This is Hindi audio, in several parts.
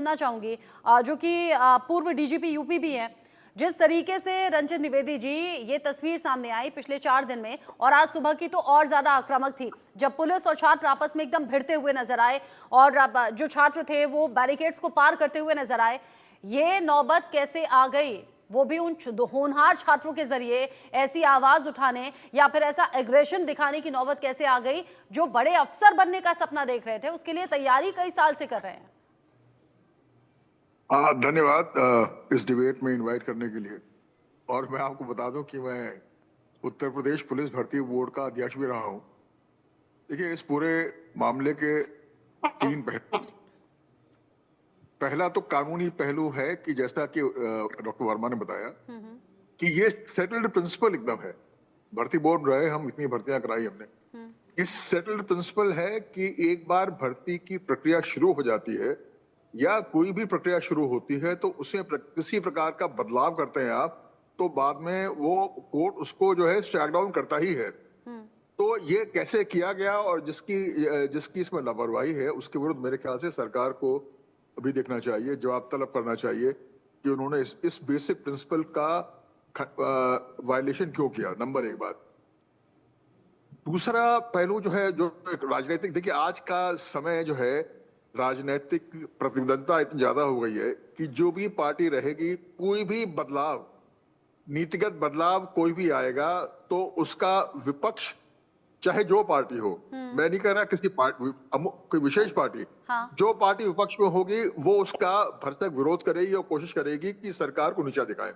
सुनना चाहूंगी जो कि पूर्व डीजीपी यूपी भी हैं। जिस तरीके से रंजन द्विवेदी जी ये तस्वीर सामने आई पिछले 4 दिन में और आज सुबह की तो और ज्यादा आक्रामक थी, जब पुलिस और छात्र आपस में एकदम भिड़ते हुए नजर आए और अब जो छात्र थे वो बैरिकेड्स को पार करते हुए नजर आए। ये नौबत कैसे आ गई, वो भी उन होनहार छात्रों के जरिए ऐसी आवाज उठाने या फिर ऐसा एग्रेशन दिखाने की नौबत कैसे आ गई जो बड़े अफसर बनने का सपना देख रहे थे, उसके लिए तैयारी कई साल से कर रहे हैं। धन्यवाद इस डिबेट में इनवाइट करने के लिए। और मैं आपको बता दूं कि मैं उत्तर प्रदेश पुलिस भर्ती बोर्ड का अध्यक्ष भी रहा हूं। देखिए, इस पूरे मामले के 3 पहलू। पहला तो कानूनी पहलू है कि जैसा कि डॉक्टर वर्मा ने बताया कि ये सेटल्ड प्रिंसिपल एकदम है। भर्ती बोर्ड रहे, हम इतनी भर्तियां कराई हमने। ये सेटल्ड प्रिंसिपल है कि एक बार भर्ती की प्रक्रिया शुरू हो जाती है या कोई भी प्रक्रिया शुरू होती है तो उसमें किसी प्रकार का बदलाव करते हैं आप, तो बाद में वो कोर्ट उसको जो है स्ट्राइक डाउन करता ही है। तो ये कैसे किया गया और जिसकी इसमें लापरवाही है उसके विरुद्ध मेरे ख्याल से सरकार को अभी देखना चाहिए, जवाब तलब करना चाहिए कि उन्होंने इस बेसिक प्रिंसिपल का वायलेशन क्यों किया। नंबर 1 बात। दूसरा पहलू जो है, जो राजनीतिक, देखिए आज का समय जो है राजनीतिक प्रतिद्वंदता इतनी ज्यादा हो गई है कि जो भी पार्टी रहेगी, कोई भी बदलाव, नीतिगत बदलाव कोई भी आएगा तो उसका विपक्ष चाहे जो पार्टी हो, मैं नहीं कह रहा किसी पार्टी कोई विशेष पार्टी, जो पार्टी विपक्ष में होगी वो उसका भरसक विरोध करेगी और कोशिश करेगी कि सरकार को नीचा दिखाए।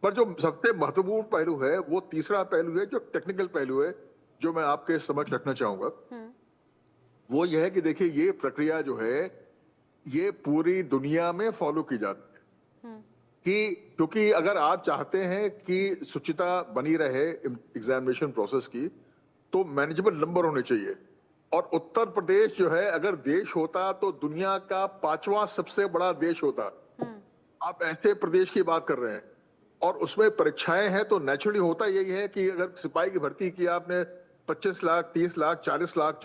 पर जो सबसे महत्वपूर्ण पहलू है वो तीसरा पहलू है, जो टेक्निकल पहलू है, जो मैं आपके समक्ष रखना चाहूंगा। वो यह है कि देखिए, ये प्रक्रिया जो है ये पूरी दुनिया में फॉलो की जाती है कि क्योंकि अगर आप चाहते हैं कि शुचिता बनी रहे एग्जामिनेशन प्रोसेस की, तो मैनेजेबल नंबर होने चाहिए। और उत्तर प्रदेश जो है अगर देश होता तो दुनिया का 5वां सबसे बड़ा देश होता। आप ऐसे प्रदेश की बात कर रहे हैं और उसमें परीक्षाएं हैं, तो नेचुरली होता यही है कि अगर सिपाही की भर्ती की आपने 25 लाख, 30 लाख, 40 लाख,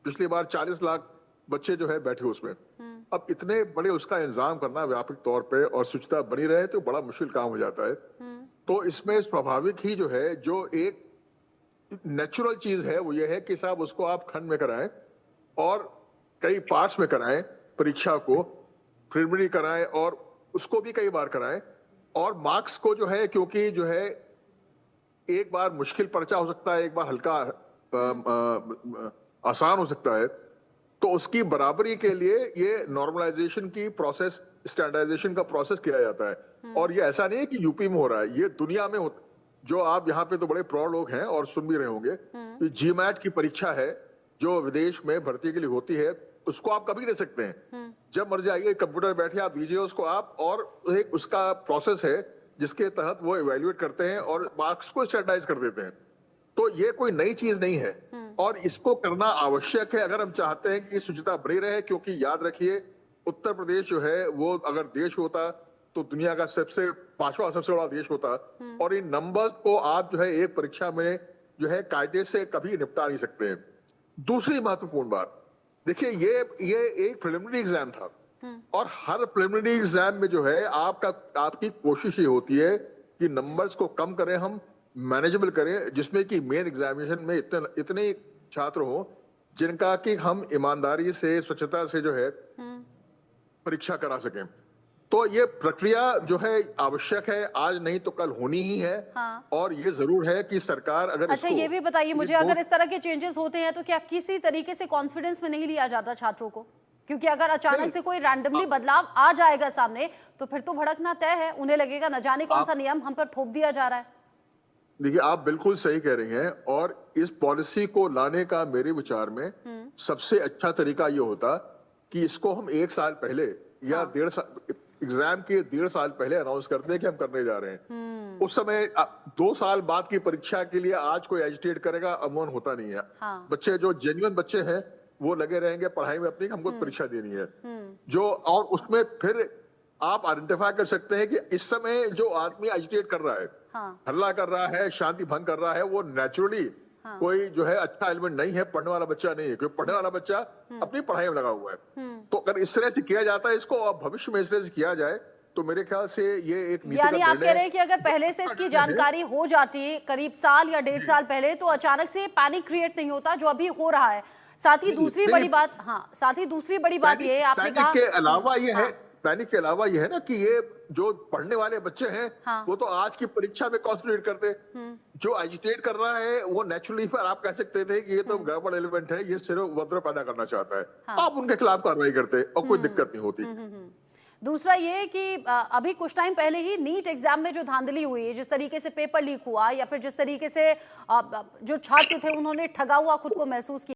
पिछली बार 40 लाख बच्चे जो है बैठे उसमें। अब इतने बड़े उसका इंतजाम करना व्यापक तौर पे और शुचिता बनी रहे तो बड़ा मुश्किल काम हो जाता है। तो इसमें स्वाभाविक ही जो है, जो एक नेचुरल चीज है वो ये है कि साहब उसको आप खंड में कराएं और कई पार्ट्स में कराएं, परीक्षा को प्रिलिमिनरी कराएं और उसको भी कई बार कराएं। और मार्क्स को जो है, क्योंकि जो है एक बार मुश्किल पर्चा हो सकता है, एक बार हल्का आसान हो सकता है, तो उसकी बराबरी के लिए ये नॉर्मलाइजेशन की प्रोसेस, स्टैंडर्डाइजेशन का प्रोसेस किया जाता है। और ये ऐसा नहीं है कि यूपी में हो रहा है, ये दुनिया में होता। जो आप यहाँ पे तो बड़े प्रौढ़ लोग हैं और सुन भी रहे होंगे कि जीमैट की परीक्षा है जो विदेश में भर्ती के लिए होती है, उसको आप कभी दे सकते हैं, जब मर्जी आइए, कंप्यूटर बैठे आप दीजिए उसको आप, और एक उसका प्रोसेस है जिसके तहत वो इवेल्युएट करते हैं और मार्क्स को स्टैंडर्डाइज कर देते हैं। तो ये कोई नई चीज नहीं है और इसको करना आवश्यक है अगर हम चाहते हैं कि शुचिता बनी रहे। क्योंकि याद रखिए, उत्तर प्रदेश जो है वो अगर देश होता तो दुनिया का 5वां सबसे बड़ा देश होता। और इन नंबर को आप जो है एक परीक्षा में जो है कायदे से कभी निपटा नहीं सकते हैं। दूसरी महत्वपूर्ण बात, देखिए ये एक प्रिलिमिनरी एग्जाम था और हर प्रिलिमिनरी एग्जाम में जो है आपकी कोशिश ये होती है कि नंबर्स को कम करें, हम मैनेजेबल करें, जिसमें कि मेन एग्जामिनेशन में इतने छात्र हो जिनका कि हम ईमानदारी से, स्वच्छता से जो है परीक्षा करा सकें। तो ये प्रक्रिया जो है आवश्यक है, आज नहीं तो कल होनी ही है। और ये जरूर है कि सरकार अगर अच्छा, ये भी बताइए मुझे, अगर इस तरह के चेंजेस होते हैं तो क्या किसी तरीके से कॉन्फिडेंस में नहीं लिया जाता छात्रों को? क्योंकि अगर अचानक से कोई रैंडमली बदलाव आ जाएगा सामने तो फिर तो भड़कना तय है, उन्हें लगेगा न जाने कौन सा नियम हम पर थोप दिया जा रहा है। देखिए, आप बिल्कुल सही कह रही हैं और इस पॉलिसी को लाने का मेरे विचार में सबसे अच्छा तरीका ये होता कि इसको हम 1 साल पहले या 1.5 साल, एग्जाम के 1.5 साल पहले अनाउंस कर दें कि हम करने जा रहे हैं। उस समय 2 साल बाद की परीक्षा के लिए आज कोई एजिटेट करेगा, अमूमन होता नहीं है। बच्चे जो जेन्युइन बच्चे हैं वो लगे रहेंगे पढ़ाई में अपनी, हमको परीक्षा देनी है जो, और उसमें फिर आप आइडेंटिफाई कर सकते हैं कि इस समय जो आदमी एजिटेट कर रहा है, हल्ला कर रहा है, शांति भंग कर रहा है, वो नेचुरली कोई जो है अच्छा एलिमेंट नहीं है, पढ़ने वाला बच्चा नहीं है, क्योंकि पढ़ने वाला बच्चा अपनी पढ़ाई में लगा हुआ है। तो अगर इस तरह से किया जाता है इसको और भविष्य में इस तरह से किया जाए तो मेरे ख्याल से ये एक नीतिगत यानी आप निर्णय कह रहे हैं कि अगर पहले से इसकी जानकारी हो जाती करीब साल या 1.5 साल पहले तो अचानक से पैनिक क्रिएट नहीं होता जो अभी हो रहा है। साथ ही दूसरी बड़ी बात, हाँ, साथ ही दूसरी बड़ी बात ये है, आपने कहा के अलावा ये है, पैनिक के अलावा ये है ना कि ये जो पढ़ने वाले बच्चे हैं वो तो आज की परीक्षा में कॉन्सेंट्रेट करते, जो एजिटेट कर रहा है वो नेचुरली पर आप कह सकते थे कि ये तो गड़बड़ एलिमेंट है, ये सिर्फ उपद्रव पैदा करना चाहता है, आप उनके खिलाफ कार्रवाई करते और कोई दिक्कत नहीं होती। दूसरा ये कि अभी कुछ टाइम पहले ही नीट एग्जाम में जो धांधली हुई, जिस तरीके से पेपर लीक हुआ या फिर जिस तरीके से जो छात्र थे उन्होंने ठगा हुआ खुद को महसूस किया,